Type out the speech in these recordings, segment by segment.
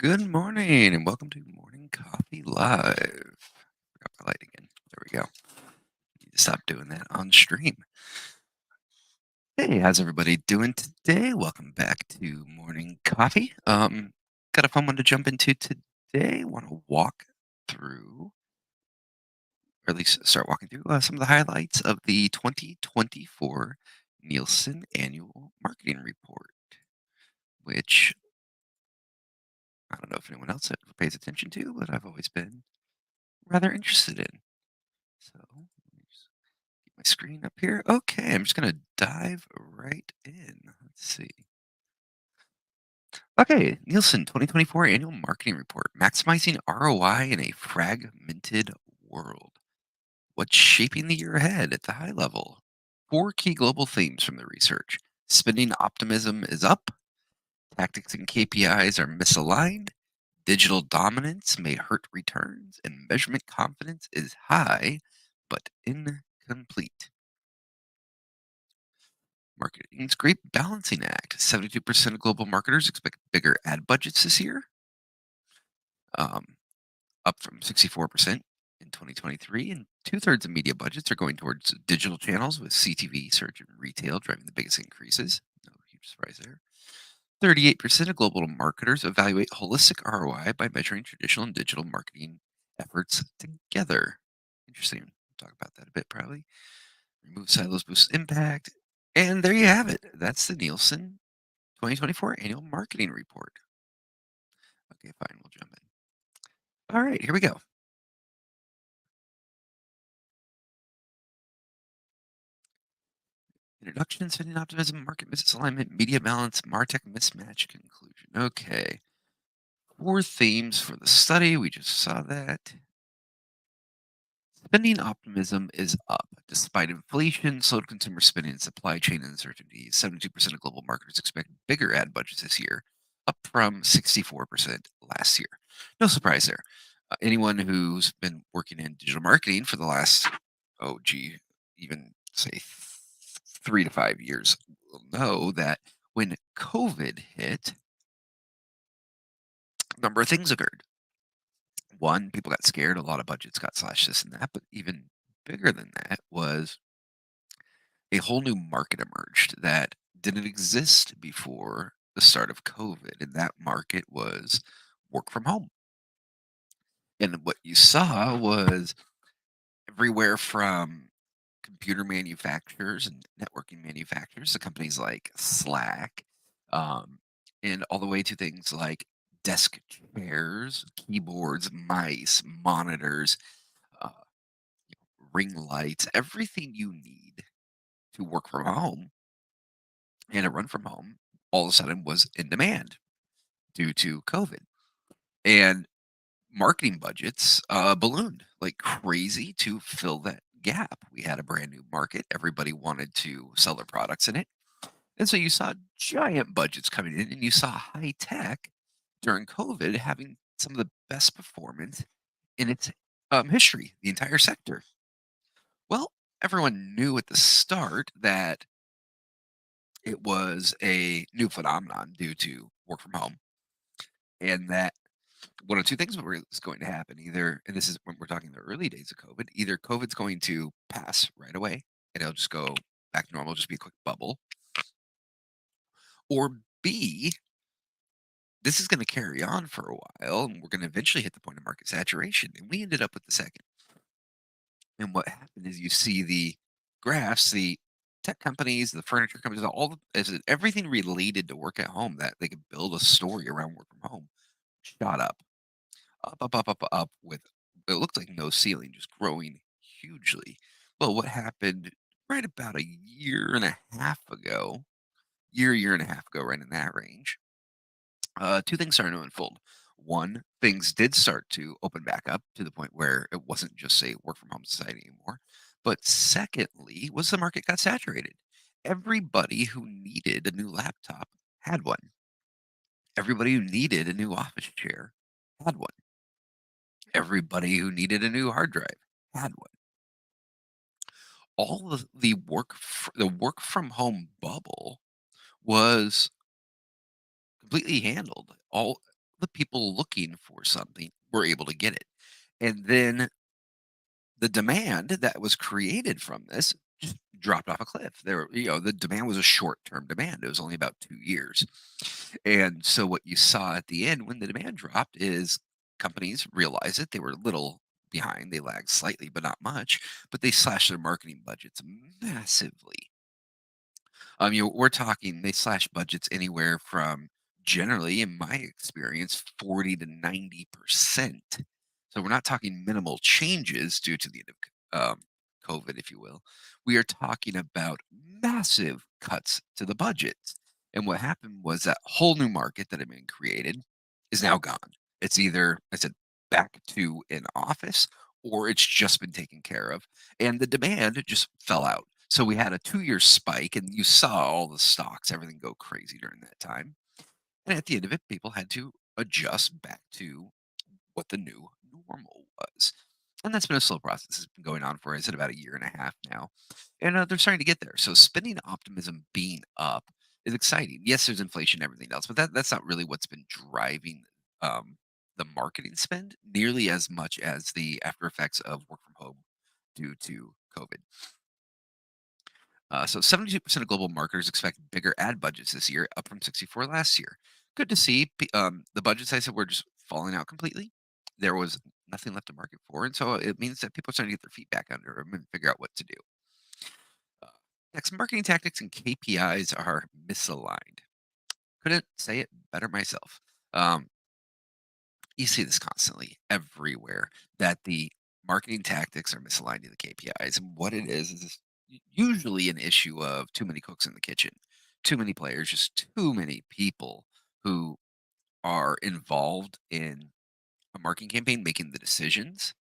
Good morning and welcome to Morning Coffee Live. Forgot my light again. There we go. Need to stop doing that on stream. Hey, how's everybody doing today? Welcome back to Morning Coffee. Got a fun one to jump into today. Want to walk through, or at least start walking through some of the highlights of the 2024 Nielsen Annual Marketing Report, which I don't know if anyone else pays attention to, but I've always been rather interested in. So let me just get my screen up here. Okay, I'm just gonna dive right in. Let's see. Okay, Nielsen 2024 Annual Marketing Report: Maximizing ROI in a Fragmented World. What's shaping the year ahead at the high level? Four key global themes from the research. Spending optimism is up. Tactics and KPIs are misaligned. Digital dominance may hurt returns. And measurement confidence is high, but incomplete. Marketing's great balancing act. 72% of global marketers expect bigger ad budgets this year, um, up from 64% in 2023. And two-thirds of media budgets are going towards digital channels, with CTV, search, and retail driving the biggest increases. No huge surprise there. 38% of global marketers evaluate holistic ROI by measuring traditional and digital marketing efforts together. Interesting. We'll talk about that a bit, probably. Remove silos, boost impact. And there you have it. That's the Nielsen 2024 Annual Marketing Report. Okay, fine. We'll jump in. All right, here we go. Introduction, spending optimism, market misalignment, media balance, MarTech mismatch, conclusion. Okay. Four themes for the study. We just saw that. Spending optimism is up. Despite inflation, slowed consumer spending, and supply chain uncertainties, 72% of global marketers expect bigger ad budgets this year, up from 64% last year. No surprise there. Anyone who's been working in digital marketing for the last, oh, gee, even say 3 to 5 years will know that when COVID hit, a number of things occurred. One, people got scared, a lot of budgets got slashed, this and that, but even bigger than that was a whole new market emerged that didn't exist before the start of COVID, and that market was work from home. And what you saw was everywhere from computer manufacturers and networking manufacturers to companies like Slack, um, and all the way to things like desk chairs, keyboards, mice, monitors, uh, ring lights, everything you need to work from home and a run from home all of a sudden was in demand due to COVID. And marketing budgets ballooned like crazy to fill that gap. We had a brand new market. Everybody wanted to sell their products in it. And so you saw giant budgets coming in, and you saw high tech during COVID having some of the best performance in its history, the entire sector. Well, everyone knew at the start that it was a new phenomenon due to work from home, and that one of two things is going to happen. Either, and this is when we're talking the early days of COVID, either COVID's going to pass right away and it'll just go back to normal, just be a quick bubble, or B, this is going to carry on for a while and we're going to eventually hit the point of market saturation. And we ended up with the second. And what happened is you see the graphs, the tech companies, the furniture companies, everything related to work at home that they could build a story around work from home shot up with it looked like no ceiling, just growing hugely. Well, what happened right about a year and a half ago, year and a half ago, right in that range, two things started to unfold. One, things did start to open back up to the point where it wasn't just a work from home society anymore. But secondly, was the market got saturated. Everybody who needed a new laptop had one. Everybody who needed a new office chair had one. Everybody who needed a new hard drive had one. All of the work from home bubble was completely handled. All the people looking for something were able to get it. And then the demand that was created from this just dropped off a cliff. The demand was a short-term demand. It was only about 2 years. And so what you saw at the end when the demand dropped is companies realized it. They were a little behind. They lagged slightly, but not much. But they slashed their marketing budgets massively. We're talking they slash budgets anywhere from generally, in my experience, 40 to 90%. So we're not talking minimal changes due to the end of COVID, if you will. We are talking about massive cuts to the budgets. And what happened was that whole new market that had been created is now gone. It's either, I said, back to an office or it's just been taken care of. And the demand just fell out. So we had a 2-year spike, and you saw all the stocks, everything go crazy during that time. And at the end of it, people had to adjust back to what the new normal was. And that's been a slow process. It's been going on for, is it about a year and a half now? And they're starting to get there. So spending optimism being up is exciting. Yes, there's inflation and everything else, but that's not really what's been driving um, the marketing spend nearly as much as the after effects of work from home due to COVID. So 72% of global marketers expect bigger ad budgets this year, up from 64 last year. Good to see. The budgets I said were just falling out completely. There was nothing left to market for, and so it means that people are starting to get their feet back under them and figure out what to do. Uh, Next, marketing tactics and KPIs are misaligned. Couldn't say it better myself. Um, you see this constantly everywhere that the marketing tactics are misaligned to the KPIs. And what it is usually an issue of too many cooks in the kitchen, too many players, just too many people who are involved in a marketing campaign making the decisions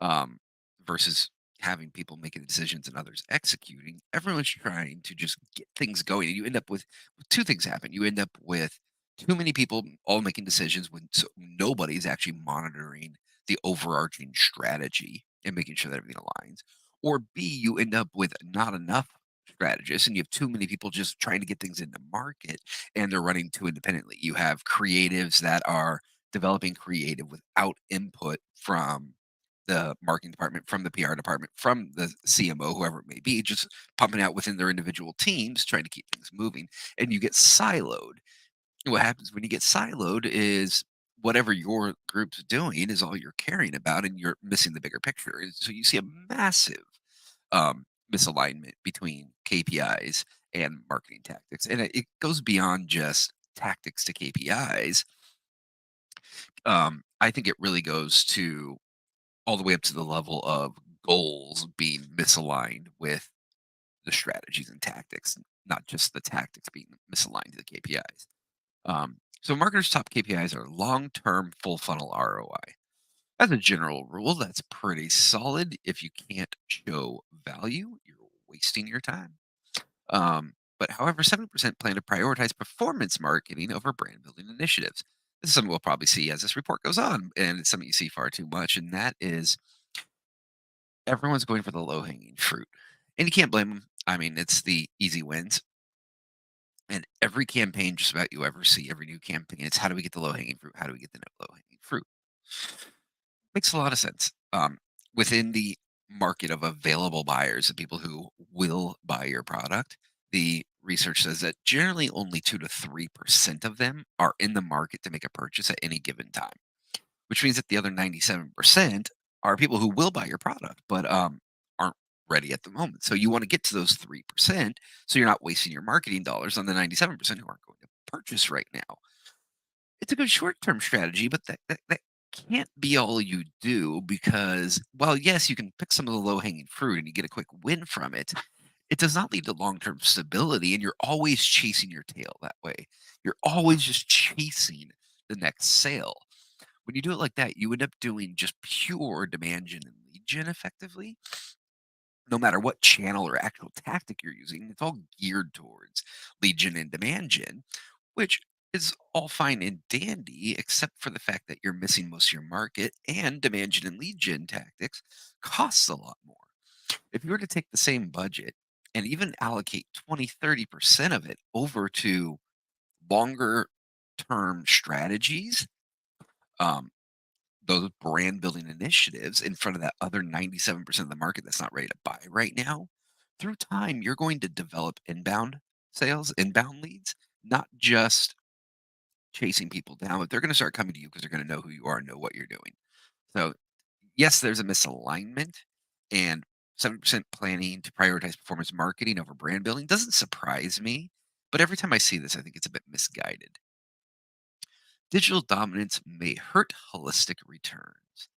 um, versus having people making the decisions and others executing. Everyone's trying to just get things going. And you end up with two things happen. You end up with too many people all making decisions when nobody's actually monitoring the overarching strategy and making sure that everything aligns. Or B, you end up with not enough strategists and you have too many people just trying to get things into market and they're running too independently. You have creatives that are developing creative without input from the marketing department, from the PR department, from the CMO, whoever it may be, just pumping out within their individual teams, trying to keep things moving. And you get siloed. And what happens when you get siloed is whatever your group's doing is all you're caring about, and you're missing the bigger picture. And so you see a massive misalignment between KPIs and marketing tactics. And it goes beyond just tactics to KPIs. I think it really goes to all the way up to the level of goals being misaligned with the strategies and tactics, not just the tactics being misaligned to the KPIs. So marketers' top KPIs are long-term full funnel ROI. As a general rule, that's pretty solid. If you can't show value, you're wasting your time. But however, 70% plan to prioritize performance marketing over brand building initiatives. This is something we'll probably see as this report goes on, and it's something you see far too much, and that is everyone's going for the low-hanging fruit, and you can't blame them. I mean, it's the easy wins, and every campaign just about you ever see, every new campaign, it's how do we get the low-hanging fruit? How do we get the low-hanging fruit? Makes a lot of sense. Within the market of available buyers, the people who will buy your product, the research says that generally only 2 to 3% of them are in the market to make a purchase at any given time, which means that the other 97% are people who will buy your product, but aren't ready at the moment. So you want to get to those 3% so you're not wasting your marketing dollars on the 97% who aren't going to purchase right now. It's a good short-term strategy, but that can't be all you do because, well, yes, you can pick some of the low-hanging fruit and you get a quick win from it. It does not lead to long-term stability, and you're always chasing your tail that way. You're always just chasing the next sale. When you do it like that, you end up doing just pure demand gen and lead gen effectively. No matter what channel or actual tactic you're using, it's all geared towards lead gen and demand gen, which is all fine and dandy, except for the fact that you're missing most of your market and demand gen and lead gen tactics costs a lot more. If you were to take the same budget and even allocate 20, 30% of it over to longer term strategies, um, those brand building initiatives in front of that other 97% of the market that's not ready to buy right now, through time, you're going to develop inbound sales, inbound leads, not just chasing people down, but they're going to start coming to you because they're going to know who you are and know what you're doing. So, yes, there's a misalignment, and 7% planning to prioritize performance marketing over brand building doesn't surprise me. But every time I see this, I think it's a bit misguided. Digital dominance may hurt holistic returns.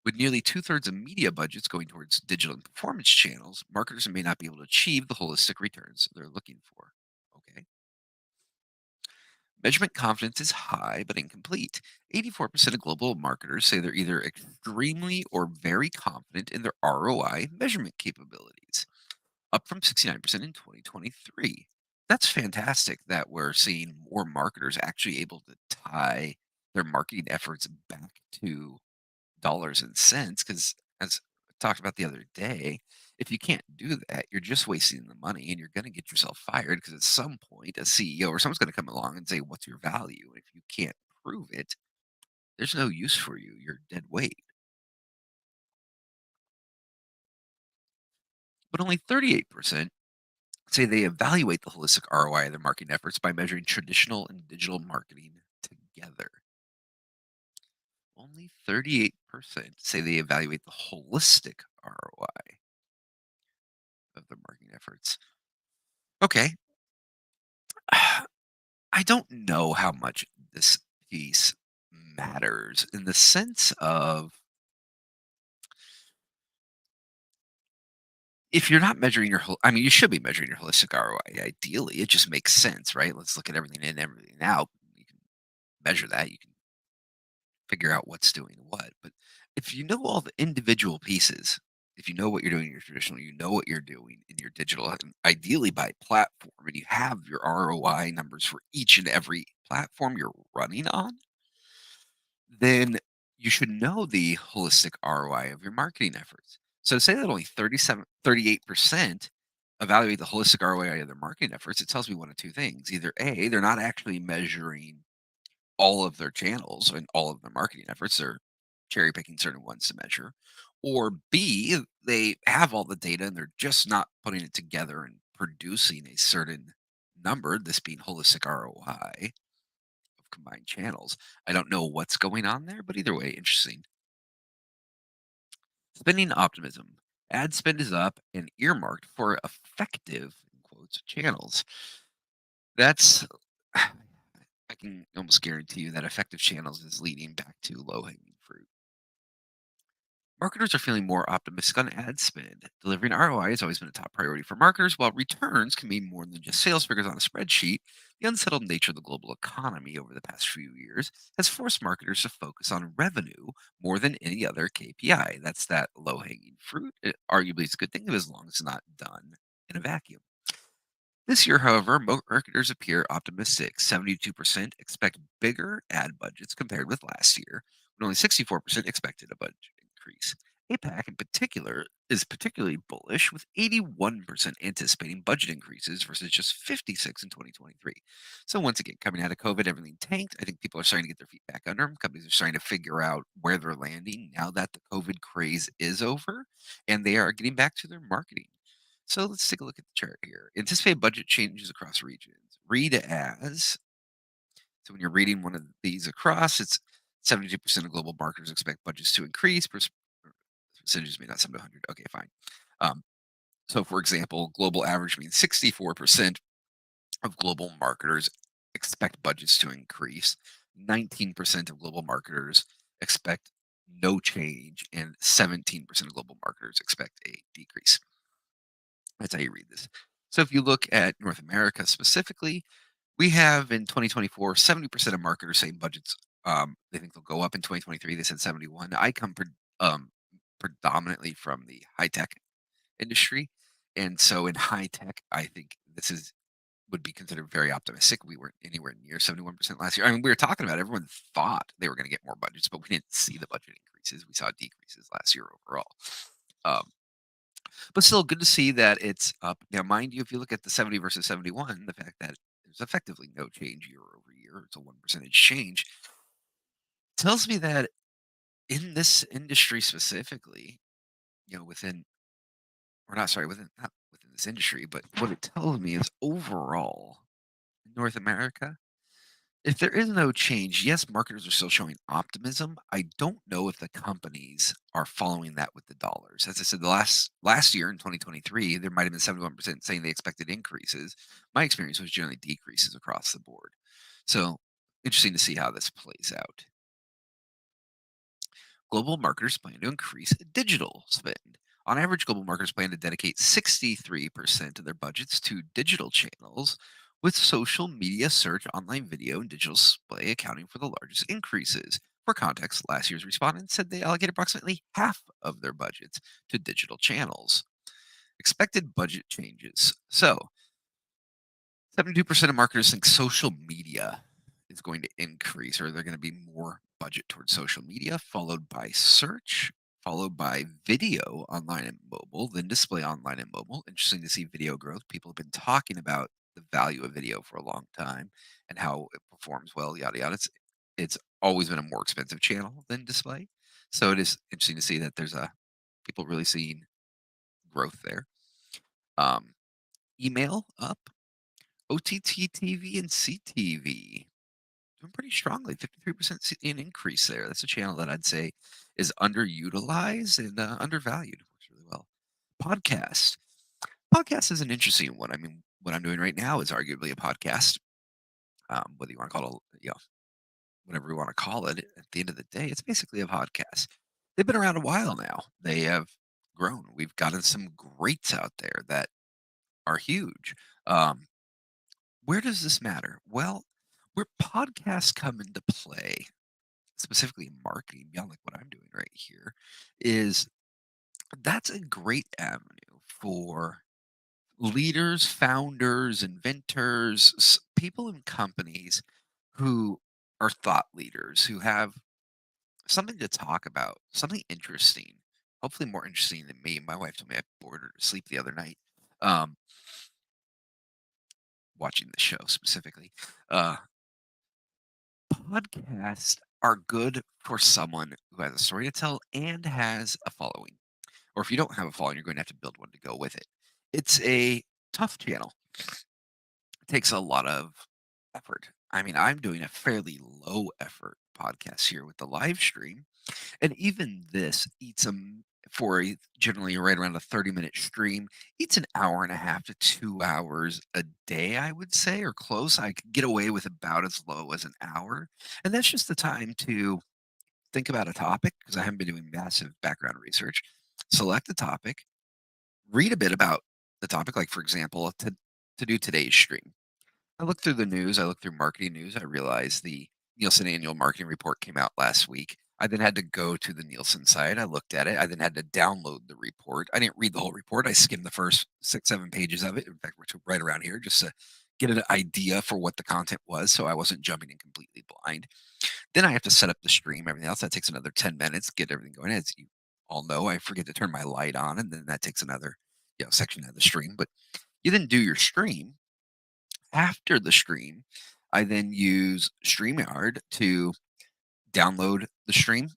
With nearly two-thirds of media budgets going towards digital and performance channels, marketers may not be able to achieve the holistic returns they're looking for. Okay. Measurement confidence is high but incomplete. 84% of global marketers say they're either extremely or very confident in their ROI measurement capabilities, up from 69% in 2023. That's fantastic that we're seeing more marketers actually able to tie their marketing efforts back to dollars and cents, because as I talked about the other day, if you can't do that, you're just wasting the money and you're going to get yourself fired, because at some point a CEO or someone's going to come along and say, what's your value? And if you can't prove it, there's no use for you. You're dead weight. But only 38% say they evaluate the holistic ROI of their marketing efforts by measuring traditional and digital marketing together. Only 38% say they evaluate the holistic ROI of their marketing efforts. Okay. I don't know how much this piece matters in the sense of, if you're not measuring I mean, you should be measuring your holistic ROI. Ideally, it just makes sense, right? Let's look at everything in, everything out. You can measure that. You can figure out what's doing what. But if you know all the individual pieces, if you know what you're doing in your traditional, you know what you're doing in your digital, and ideally by platform, and you have your ROI numbers for each and every platform you're running on, then you should know the holistic ROI of your marketing efforts. So to say that only 38% evaluate the holistic ROI of their marketing efforts, it tells me one of two things. Either A, they're not actually measuring all of their channels and all of their marketing efforts, they're cherry picking certain ones to measure. Or B, they have all the data and they're just not putting it together and producing a certain number, this being holistic ROI of combined channels. I don't know what's going on there, but either way, interesting. Spending optimism. Ad spend is up and earmarked for effective, in quotes, channels. That's, I can almost guarantee you that effective channels is leading back to low hanging fruit. Marketers are feeling more optimistic on ad spend. Delivering ROI has always been a top priority for marketers, while returns can mean more than just sales figures on a spreadsheet. The unsettled nature of the global economy over the past few years has forced marketers to focus on revenue more than any other KPI. That's that low hanging fruit. It arguably is a good thing as long as it's not done in a vacuum. This year, however, marketers appear optimistic. 72% expect bigger ad budgets compared with last year, but only 64% expected a budget increase. APAC in particular is particularly bullish, with 81% anticipating budget increases versus just 56 in 2023. So once again, coming out of COVID, everything tanked. I think people are starting to get their feet back under them. Companies are starting to figure out where they're landing now that the COVID craze is over, and they are getting back to their marketing. So let's take a look at the chart here. Anticipated budget changes across regions. Read as. So when you're reading one of these across, it's 72% of global marketers expect budgets to increase. Percentages may not sum to 100. Okay, fine. Um, so for example, global average means 64% of global marketers expect budgets to increase. 19% of global marketers expect no change, and 17% of global marketers expect a decrease. That's how you read this. So if you look at North America specifically, we have in 2024, 70% of marketers saying budgets, they think they'll go up in 2023. They said 71. I come predominantly from the high tech industry. And so in high tech, I think this is would be considered very optimistic. We weren't anywhere near 71% last year. I mean, we were talking about, everyone thought they were going to get more budgets, but we didn't see the budget increases. We saw decreases last year overall. Um, but still good to see that it's up. Now, mind you, if you look at the 70 versus 71, the fact that there's effectively no change year over year, quarter. It's a 1% change. Tells me that in this industry specifically, within, or not, sorry, not within this industry, but what it tells me is overall, in North America, if there is no change, yes, marketers are still showing optimism. I don't know if the companies are following that with the dollars. As I said, the last year in 2023, there might have been 71% saying they expected increases. My experience was generally decreases across the board. So interesting to see how this plays out. Global marketers plan to increase digital spend. On average, global marketers plan to dedicate 63% of their budgets to digital channels, with social media, search, online video, and digital display accounting for the largest increases. For context, last year's respondents said they allocated approximately half of their budgets to digital channels. Expected budget changes. So, 72% of marketers think social media is going to increase, or they're going to be more budget towards social media, followed by search, followed by video online and mobile, then display online and mobile. Interesting to see video growth. People have been talking about the value of video for a long time and how it performs well, yada yada. It's always been a more expensive channel than display. So it is interesting to see that there's a people really seeing growth there. Um, email up, OTT TV and CTV doing pretty strongly, 53% an increase there. That's a channel that I'd say is underutilized and undervalued. Works really well. Podcast. Podcast is an interesting one. I mean, what I'm doing right now is arguably a podcast. Whether you want to call it, whatever you want to call it, at the end of the day, it's basically a podcast. They've been around a while now. They have grown. We've gotten some greats out there that are huge. Um, where does this matter? Well, where podcasts come into play, specifically in marketing, beyond like what I'm doing right here, is that's a great avenue for leaders, founders, inventors, people in companies who are thought leaders, who have something to talk about, something interesting, hopefully more interesting than me. My wife told me I bored her to sleep the other night, um, watching the show specifically. Uh, Podcasts are good for someone who has a story to tell and has a following. Or if you don't have a following, you're going to have to build one to go with it. It's a tough channel. It takes a lot of effort. I mean, I'm doing a fairly low effort podcast here with the live stream. And even this eats for a generally right around a 30-minute stream, eats an hour and a half to 2 hours a day, I would say, or close. I could get away with about as low as an hour. And that's just the time to think about a topic because I haven't been doing massive background research. Select a topic, read a bit about the topic, like for example, to do today's stream. I looked through the news, I looked through marketing news, I realized the Nielsen annual marketing report came out last week. I then had to go to the Nielsen site. I looked at it. I then had to download the report. I didn't read the whole report. I skimmed the first 6, 7 pages of it. In fact, we're right around here just to get an idea for what the content was. So I wasn't jumping in completely blind. Then I have to set up the stream, everything else. That takes another 10 minutes, get everything going. As you all know, I forget to turn my light on, and then that takes another section of the stream. But you then do your stream. After the stream, I then use StreamYard to download the stream,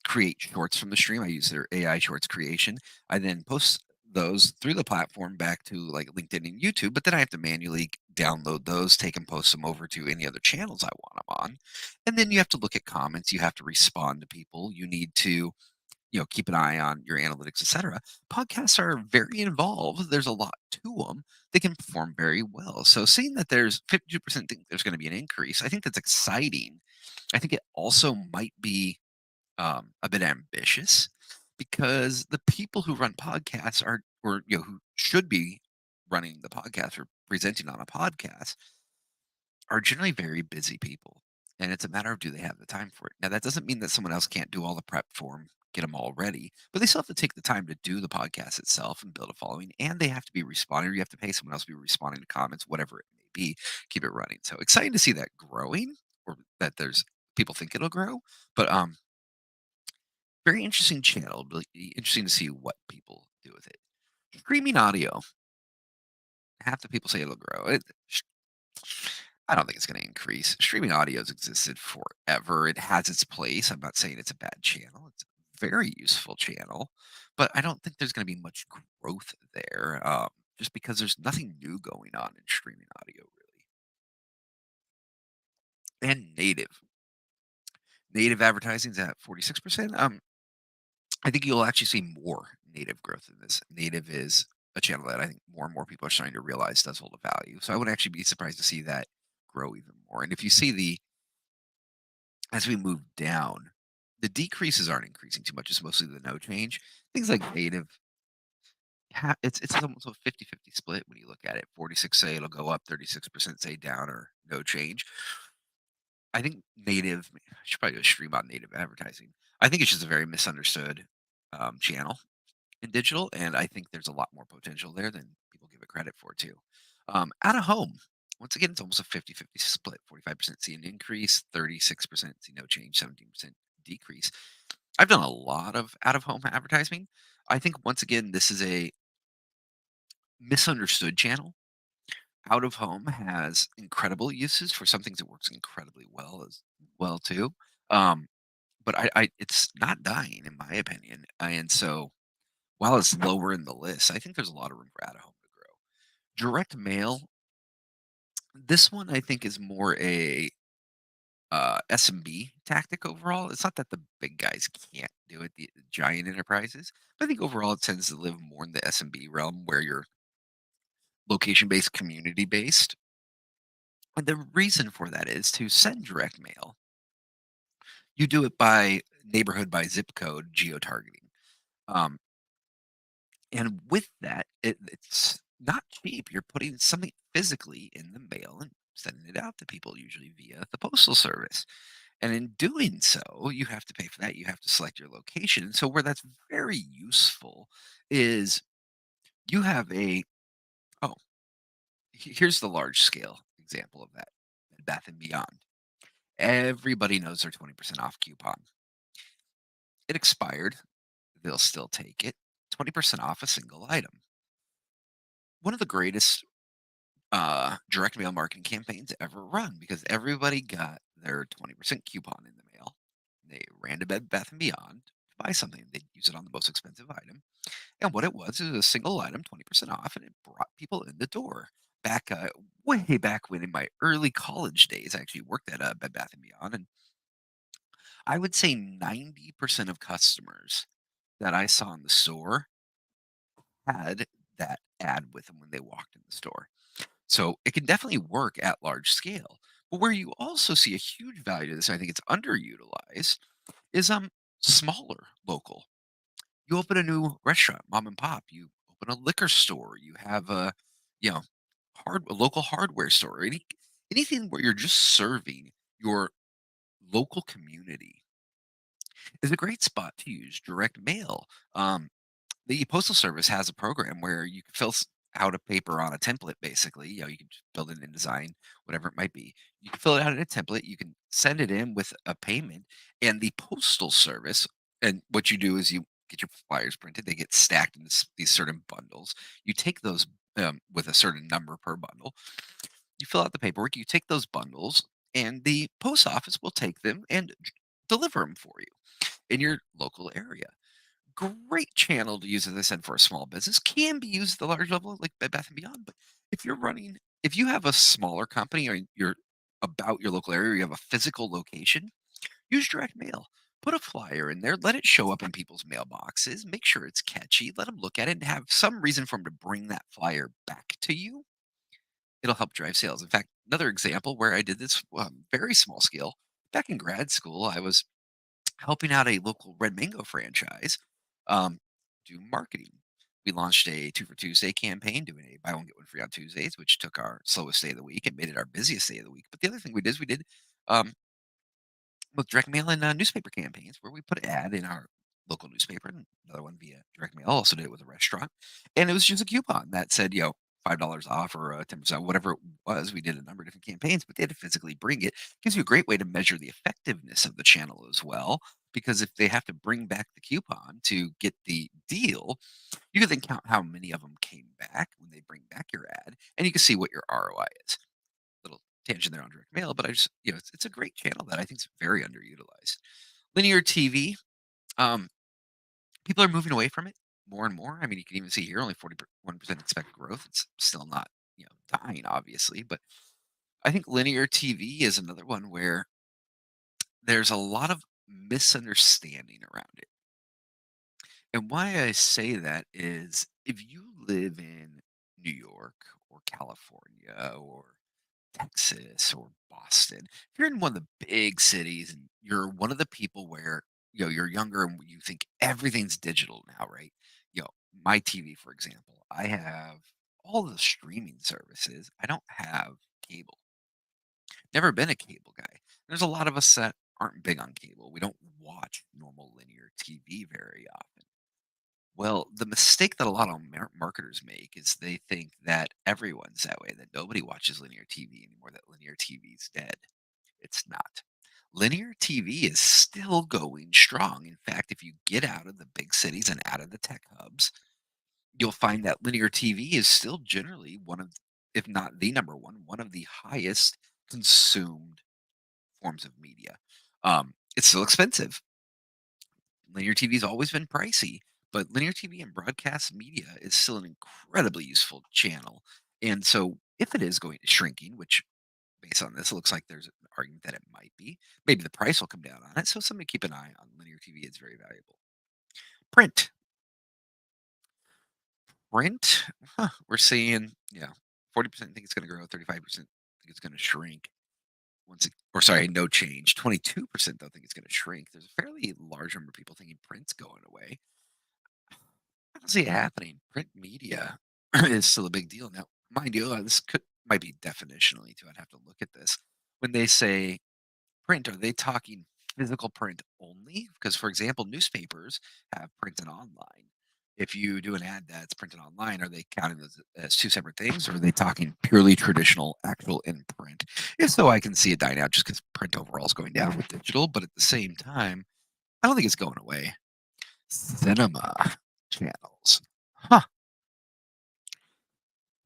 create shorts from the stream. I use their AI shorts creation. I then post those through the platform back to like LinkedIn and YouTube, but then I have to manually download those, take and post them over to any other channels I want them on. And then you have to look at comments, you have to respond to people, you need to keep an eye on your analytics, etc. Podcasts are very involved. There's a lot to them. They can perform very well. So seeing that there's 52% think there's going to be an increase, I think that's exciting. I think it also might be a bit ambitious because the people who run podcasts are, or who should be running the podcast or presenting on a podcast, are generally very busy people. And it's a matter of do they have the time for it. Now, that doesn't mean that someone else can't do all the prep for them, get them all ready, but they still have to take the time to do the podcast itself and build a following. And they have to be responding, or you have to pay someone else to be responding to comments, whatever it may be, keep it running. So exciting to see that growing, or that there's people think it'll grow. But very interesting channel. Be interesting to see what people do with it. Streaming audio. Half the people say it'll grow. I don't think it's going to increase. Streaming audio's existed forever. It has its place. I'm not saying it's a bad channel. It's a very useful channel, but I don't think there's going to be much growth there, just because there's nothing new going on in streaming audio, really. And native advertising's at 46%. I think you'll actually see more native growth in this. Native is a channel that I think more and more people are starting to realize does hold a value. So I would actually be surprised to see that grow even more. And if you see as we move down, the decreases aren't increasing too much. It's mostly the no change. Things like native, it's almost a 50-50 split when you look at it. 46 say it'll go up, 36% say down or no change. I think native, I should probably do a stream on native advertising. I think it's just a very misunderstood channel in digital, and I think there's a lot more potential there than people give it credit for too. Out of home, once again, it's almost a 50-50 split. 45% see an increase, 36% see no change, 17% decrease. I've done a lot of out of home advertising. I think once again, this is a misunderstood channel. Out of home has incredible uses for some things. It works incredibly well as well too. Um, but it's not dying in my opinion. And so while it's lower in the list, I think there's a lot of room for out of home to grow. Direct mail, this one I think is more a SMB tactic overall. It's not that the big guys can't do it, the giant enterprises, but I think overall it tends to live more in the SMB realm where you're location based, community based. And the reason for that is to send direct mail. You do it by neighborhood, by zip code, geo targeting. Um, And with that, it's not cheap. You're putting something physically in the mail and sending it out to people, usually via the postal service. And in doing so, you have to pay for that. You have to select your location. And so, where that's very useful is you have oh, here's the large scale example of that Bed Bath and Beyond. Everybody knows their 20% off coupon. It expired. They'll still take it. 20% off a single item. One of the greatest direct mail marketing campaigns ever run because everybody got their 20% coupon in the mail. They ran to Bed Bath and Beyond to buy something. They'd use it on the most expensive item. And what it was a single item, 20% off, and it brought people in the door. Back way back when in my early college days, I actually worked at Bed Bath and Beyond, and I would say 90% of customers that I saw in the store had that ad with them when they walked in the store. So it can definitely work at large scale. But where you also see a huge value to this, and I think it's underutilized, is smaller local. You open a new restaurant, mom and pop. You open a liquor store. You have you know, a local hardware store. Anything where you're just serving your local community is a great spot to use direct mail. The postal service has a program where you can out a paper on a template basically. You can just build it in design, whatever it might be. You can fill it out in a template, you can send it in with a payment, and the postal service, and what you do is you get your flyers printed, they get stacked in these certain bundles. You take those with a certain number per bundle, you fill out the paperwork, you take those bundles, and the post office will take them and deliver them for you in your local area. Great channel to use, as I said, for a small business. Can be used at the large level, like Bed Bath and Beyond. But if you have a smaller company or you're about your local area, or you have a physical location, use direct mail. Put a flyer in there, let it show up in people's mailboxes, make sure it's catchy, let them look at it and have some reason for them to bring that flyer back to you. It'll help drive sales. In fact, another example where I did this very small scale back in grad school, I was helping out a local Red Mango franchise um, do marketing. We launched a Two for Tuesday campaign, doing a buy one get one free on Tuesdays, which took our slowest day of the week and made it our busiest day of the week. But the other thing we did is we did um, with direct mail and newspaper campaigns where we put an ad in our local newspaper and another one via direct mail. Also did it with a restaurant, and it was just a coupon that said, $5 off or 10%, whatever it was. We did a number of different campaigns, but they had to physically bring it. Gives you a great way to measure the effectiveness of the channel as well. Because if they have to bring back the coupon to get the deal, you can then count how many of them came back when they bring back your ad, and you can see what your ROI is. Little tangent there on direct mail, but I just, it's a great channel that I think is very underutilized. Linear TV, um, people are moving away from it more and more. I mean, you can even see here only 41% expect growth. It's still not, dying, obviously, but I think linear TV is another one where there's a lot of misunderstanding around it. And why I say that is if you live in New York or California or Texas or Boston, if you're in one of the big cities and you're one of the people where, you're younger and you think everything's digital now, right? You know, my TV, for example, I have all the streaming services. I don't have cable. Never been a cable guy. There's a lot of us that aren't big on cable. We don't watch normal linear TV very often. Well, the mistake that a lot of marketers make is they think that everyone's that way, that nobody watches linear TV anymore, that linear TV is dead. It's not. Linear TV is still going strong. In fact, if you get out of the big cities and out of the tech hubs, you'll find that linear TV is still generally one of, if not the number one of the highest consumed forms of media. It's still expensive. Linear TV's always been pricey, but linear TV and broadcast media is still an incredibly useful channel. And so if it is going to shrinking, which based on this, it looks like there's an argument that it might be, maybe the price will come down on it. So something to keep an eye on. Linear TV is very valuable. Print. Print, we're seeing, 40% think it's going to grow, 35% think it's going to shrink. Or sorry, no change. 22% though think it's going to shrink. There's a fairly large number of people thinking print's going away. I don't see it happening. Print media is still a big deal. Now, mind you, this might be definitionally too. I'd have to look at this. When they say print, are they talking physical print only? Because, for example, newspapers have print and online. If you do an ad that's printed online, are they counting those as two separate things, or are they talking purely traditional, actual in print? If so, I can see it dying out just because print overall is going down with digital. But at the same time, I don't think it's going away. Cinema channels. Huh.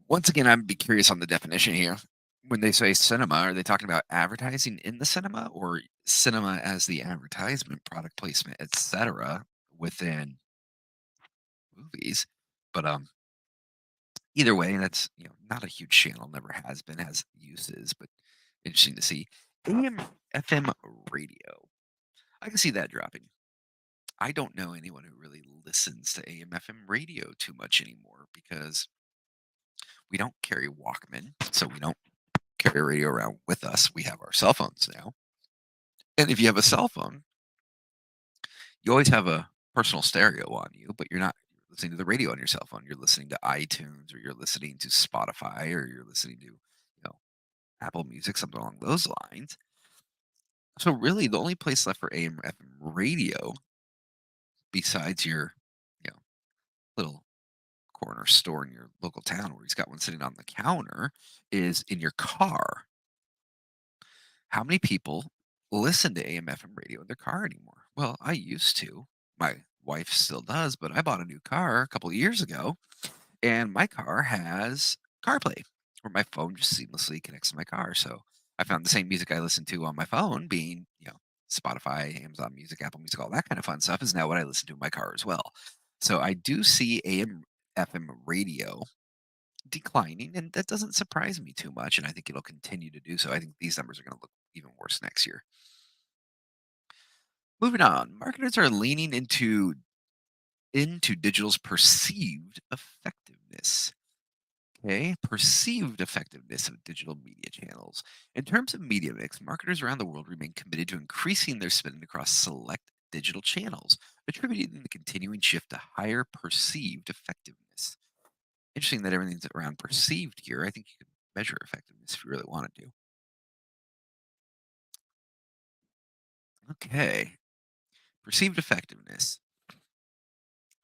Once again, I'd be curious on the definition here. When they say cinema, are they talking about advertising in the cinema or cinema as the advertisement, product placement, etc. within movies? But either way, that's not a huge channel, never has been, has uses, but interesting to see. AM FM radio. I can see that dropping. I don't know anyone who really listens to AM FM radio too much anymore because we don't carry Walkman, so we don't carry a radio around with us. We have our cell phones now. And if you have a cell phone, you always have a personal stereo on you, but you're not listening to the radio on your cell phone. You're listening to iTunes or you're listening to Spotify or you're listening to, Apple Music, something along those lines. So really the only place left for AM FM radio besides your, little corner store in your local town where he's got one sitting on the counter is in your car. How many people listen to AM FM radio in their car anymore? Well, I used to. My wife still does, but I bought a new car a couple of years ago, and my car has CarPlay, where my phone just seamlessly connects to my car. So I found the same music I listen to on my phone, being Spotify, Amazon Music, Apple Music, all that kind of fun stuff, is now what I listen to in my car as well. So I do see AM FM radio declining, and that doesn't surprise me too much, and I think it'll continue to do so. I think these numbers are going to look even worse next year. Moving on, marketers are leaning into digital's perceived effectiveness. Okay, perceived effectiveness of digital media channels. In terms of media mix, marketers around the world remain committed to increasing their spending across select digital channels, attributing the continuing shift to higher perceived effectiveness. Interesting that everything's around perceived here. I think you could measure effectiveness if you really wanted to. Okay. Perceived effectiveness.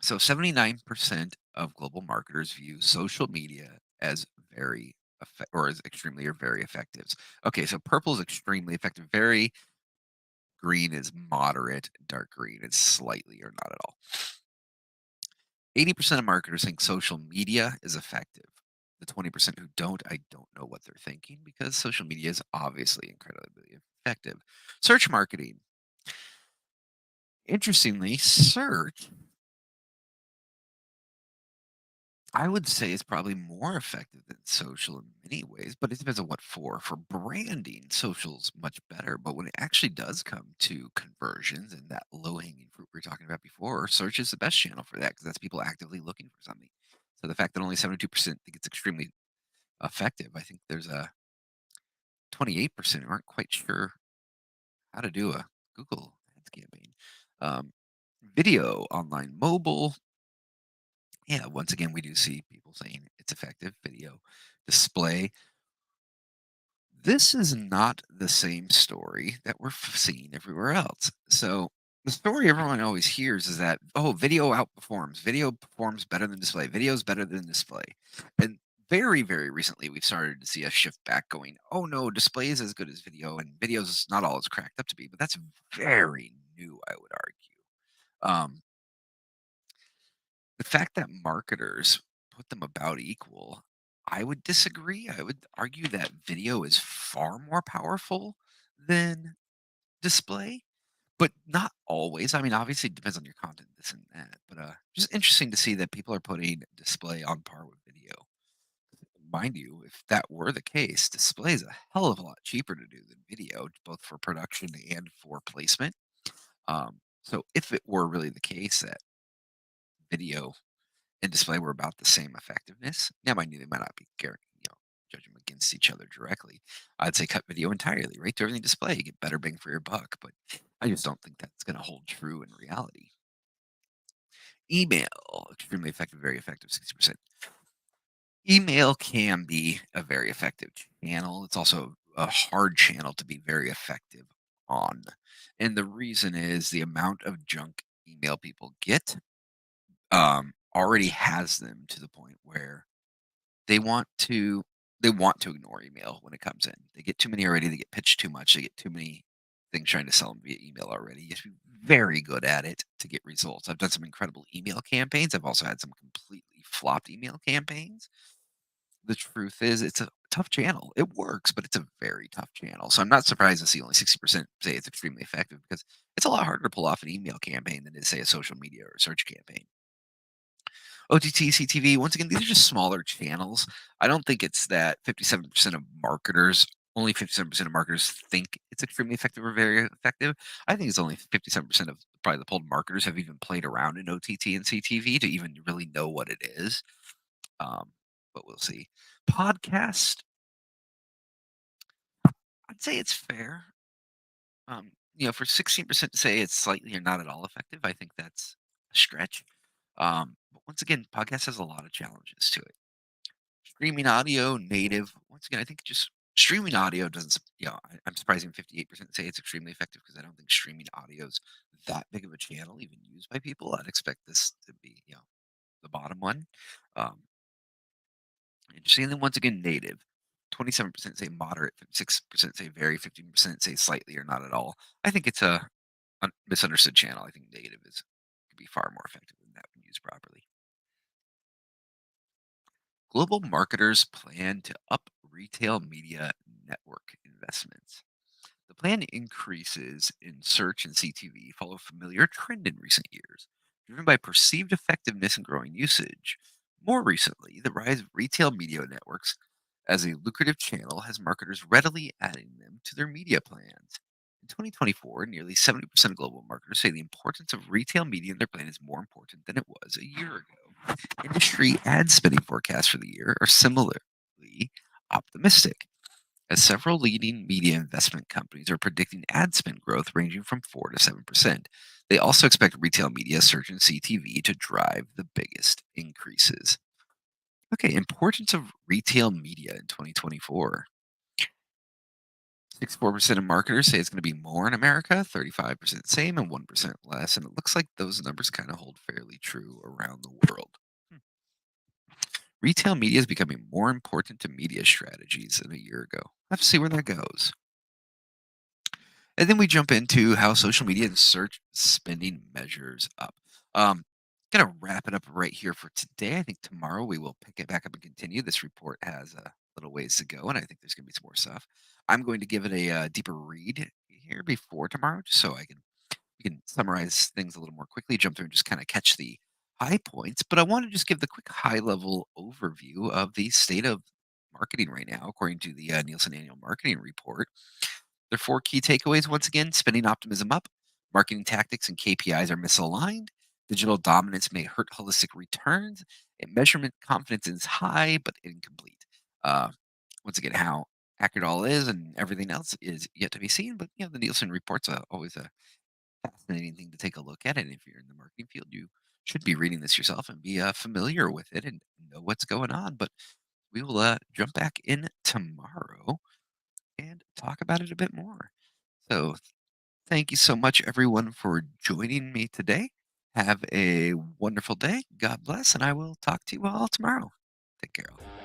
So 79% of global marketers view social media as or as extremely or very effective. Okay, so purple is extremely effective. Very green is moderate. Dark green is slightly or not at all. 80% of marketers think social media is effective. The 20% who don't, I don't know what they're thinking because social media is obviously incredibly effective. Search marketing. Interestingly, search, I would say, is probably more effective than social in many ways, but it depends on what for. For branding, social's much better. But when it actually does come to conversions and that low hanging fruit we were talking about before, search is the best channel for that because that's people actively looking for something. So the fact that only 72% think it's extremely effective, I think there's a 28% who aren't quite sure how to do a Google Ads campaign. Um, Video, online, mobile. Yeah, once again, we do see people saying it's effective. Video, display. This is not the same story that we're seeing everywhere else. So the story everyone always hears is that, oh, video outperforms. Video performs better than display. Video is better than display. And very, very recently, we've started to see a shift back going, oh, no, display is as good as video, and video is not all it's cracked up to be. But that's very new, I would argue. The fact that marketers put them about equal, I would disagree. I would argue that video is far more powerful than display, but not always. I mean, obviously, it depends on your content, this and that. But just interesting to see that people are putting display on par with video. Mind you, if that were the case, display is a hell of a lot cheaper to do than video, both for production and for placement. So if it were really the case that video and display were about the same effectiveness. Now, mind you, they might not be judging them against each other directly. I'd say cut video entirely, right to everything display. You get better bang for your buck, but I just don't think that's going to hold true in reality. Email, extremely effective, very effective, 60%. Email can be a very effective channel. It's also a hard channel to be very effective on. And the reason is the amount of junk email people get already has them to the point where They want to they want to ignore email when it comes in. They get too many already, they get pitched too much, they get too many things trying to sell them via email already. You have to be very good at it to get results. I've done some incredible email campaigns. I've also had some completely flopped email campaigns. The truth is it's a tough channel. It works, but it's a very tough channel. So I'm not surprised to see only 60% say it's extremely effective because it's a lot harder to pull off an email campaign than it is, say, a social media or a search campaign. OTT, CTV, once again, these are just smaller channels. I don't think it's that 57% of marketers, only 57% of marketers think it's extremely effective or very effective. I think it's only 57% of probably the polled marketers have even played around in OTT and CTV to even really know what it is. Um, but we'll see. Podcast, I'd say it's fair. For 16% to say it's slightly or not at all effective, I think that's a stretch. But once again, podcast has a lot of challenges to it. Streaming audio, native. Once again, I think just streaming audio doesn't. I'm surprised even 58% say it's extremely effective because I don't think streaming audio is that big of a channel even used by people. I'd expect this to be, the bottom one. Um, Interesting. And then once again, native. 27% say moderate, 56% say very, 15% say slightly or not at all. I think it's a misunderstood channel. I think native is could be far more effective than that when used properly. Global marketers plan to up retail media network investments. The planned increases in search and CTV follow a familiar trend in recent years, driven by perceived effectiveness and growing usage. More recently, the rise of retail media networks as a lucrative channel has marketers readily adding them to their media plans. In 2024, nearly 70% of global marketers say the importance of retail media in their plan is more important than it was a year ago. Industry ad spending forecasts for the year are similarly optimistic, as several leading media investment companies are predicting ad spend growth ranging from 4 to 7%. They also expect retail media, search, and CTV to drive the biggest increases. Okay, importance of retail media in 2024. 64% of marketers say it's going to be more in America, 35% same, and 1% less. And it looks like those numbers kind of hold fairly true around the world. Hmm. Retail media is becoming more important to media strategies than a year ago. I have to see where that goes. And then we jump into how social media and search spending measures up. Um, Gonna wrap it up right here for today. I think tomorrow we will pick it back up and continue. This report has a little ways to go, and I think there's gonna be some more stuff. I'm going to give it a deeper read here before tomorrow, just so I can we can summarize things a little more quickly, jump through and just kind of catch the high points. But I want to just give the quick high level overview of the state of marketing right now, according to the Nielsen annual marketing report. There are four key takeaways. Once again, spending optimism up, marketing tactics and KPIs are misaligned, digital dominance may hurt holistic returns, and measurement confidence is high but incomplete. Uh, Once again, how accurate all is and everything else is yet to be seen. But the Nielsen report's always a fascinating thing to take a look at. And if you're in the marketing field, you should be reading this yourself and be familiar with it and know what's going on. But we will jump back in tomorrow and talk about it a bit more. So, thank you so much, everyone, for joining me today. Have a wonderful day. God bless, and I will talk to you all tomorrow. Take care.